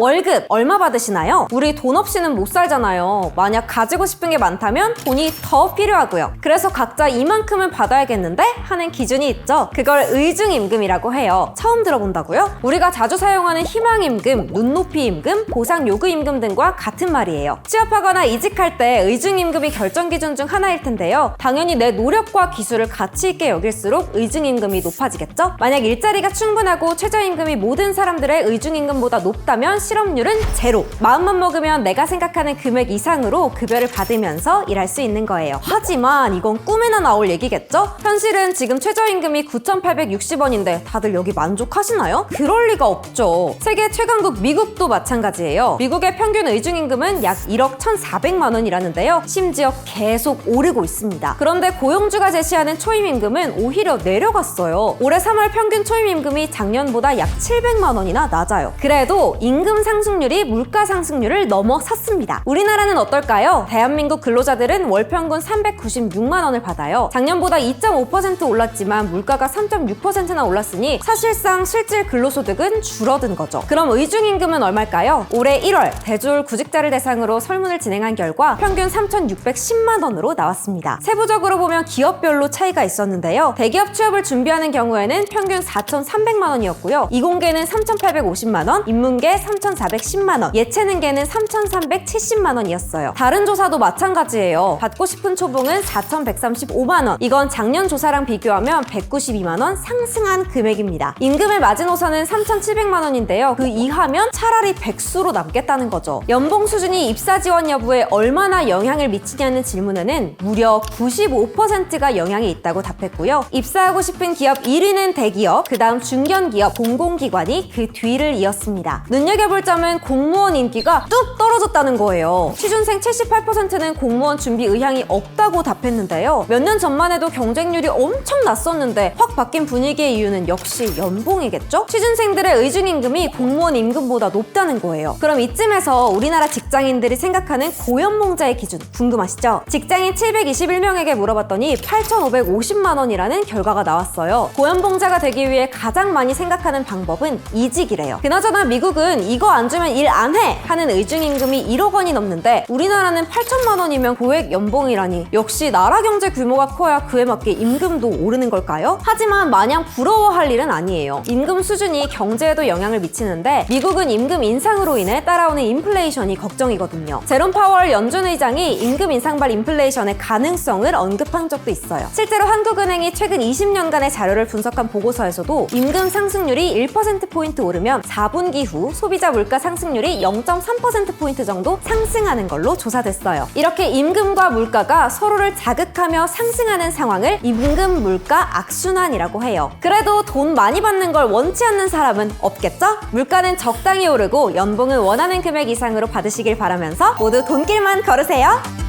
월급 얼마 받으시나요? 우리 돈 없이는 못 살잖아요. 만약 가지고 싶은 게 많다면 돈이 더 필요하고요. 그래서 각자 이만큼은 받아야겠는데 하는 기준이 있죠. 그걸 의중임금이라고 해요. 처음 들어본다고요? 우리가 자주 사용하는 희망임금, 눈높이임금, 보상요구임금 등과 같은 말이에요. 취업하거나 이직할 때 의중임금이 결정 기준 중 하나일 텐데요. 당연히 내 노력과 기술을 가치 있게 여길수록 의중임금이 높아지겠죠? 만약 일자리가 충분하고 최저임금이 모든 사람들의 의중임금보다 높다면 실업률은 제로. 마음만 먹으면 내가 생각하는 금액 이상으로 급여를 받으면서 일할 수 있는 거예요. 하지만 이건 꿈에나 나올 얘기겠죠? 현실은 지금 최저임금이 9,860원인데 다들 여기 만족하시나요? 그럴 리가 없죠. 세계 최강국 미국도 마찬가지예요. 미국의 평균 의중임금은 약 1억 1,400만 원이라는데요. 심지어 계속 오르고 있습니다. 그런데 고용주가 제시하는 초임임금은 오히려 내려갔어요. 올해 3월 평균 초임임금이 작년보다 약 700만 원이나 낮아요. 그래도 임금 상승률이 물가 상승률을 넘어섰습니다. 우리나라는 어떨까요? 대한민국 근로자들은 월 평균 396만 원을 받아요. 작년보다 2.5% 올랐지만 물가가 3.6%나 올랐으니 사실상 실질 근로소득은 줄어든 거죠. 그럼 의중임금은 얼마일까요? 올해 1월 대졸 구직자를 대상으로 설문을 진행한 결과 평균 3,610만 원으로 나왔습니다. 세부적으로 보면 기업별로 차이가 있었는데요. 대기업 취업을 준비하는 경우에는 평균 4,300만 원이었고요. 이공계는 3,850만 원, 인문계 3,410만 원, 예체능계는 3,370만 원이었어요. 다른 조사도 마찬가지예요. 받고 싶은 초봉은 4,135만 원. 이건 작년 조사랑 비교하면 192만 원 상승한 금액입니다. 임금의 마지노선은 3,700만 원인데요. 그 이하면 차라리 백수로 남겠다는 거죠. 연봉 수준이 입사 지원 여부에 얼마나 영향을 미치냐는 질문에는 무려 95%가 영향이 있다고 답했고요. 입사하고 싶은 기업 1위는 대기업, 그 다음 중견기업, 공공기관이 그 뒤를 이었습니다. 눈여겨볼 점은 공무원 인기가 뚝 떨어졌다는 거예요. 취준생 78%는 공무원 준비 의향이 없다고 답했는데요. 몇 년 전만 해도 경쟁률이 엄청 났었는데 확 바뀐 분위기의 이유는 역시 연봉이겠죠? 취준생들의 의중임금이 공무원 임금보다 높다는 거예요. 그럼 이쯤에서 우리나라 직장인들이 생각하는 고연봉자의 기준 궁금하시죠? 직장인 721명에게 물어봤더니 8,550만 원이라는 결과가 나왔어요. 고연봉자가 되기 위해 가장 많이 생각하는 방법은 이직이래요. 그나저나 미국은 이거 안 주면 일 안 해! 하는 의중임금이 1억 원이 넘는데 우리나라는 8천만 원이면 고액 연봉이라니 역시 나라 경제 규모가 커야 그에 맞게 임금도 오르는 걸까요? 하지만 마냥 부러워할 일은 아니에요. 임금 수준이 경제에도 영향을 미치는데 미국은 임금 인상으로 인해 따라오는 인플레이션이 걱정이거든요. 제롬 파월 연준 의장이 임금 인상발 인플레이션의 가능성을 언급한 적도 있어요. 실제로 한국은행이 최근 20년간의 자료를 분석한 보고서에서도 임금 상승률이 1%포인트 오르면 4분기 후 소비자 물가 상승률이 0.3%포인트 정도 상승하는 걸로 조사됐어요. 이렇게 임금과 물가가 서로를 자극하며 상승하는 상황을 임금 물가 악순환이라고 해요. 그래도 돈 많이 받는 걸 원치 않는 사람은 없겠죠? 물가는 적당히 오르고 연봉은 원하는 금액 이상으로 받으시길 바라면서 모두 돈길만 걸으세요.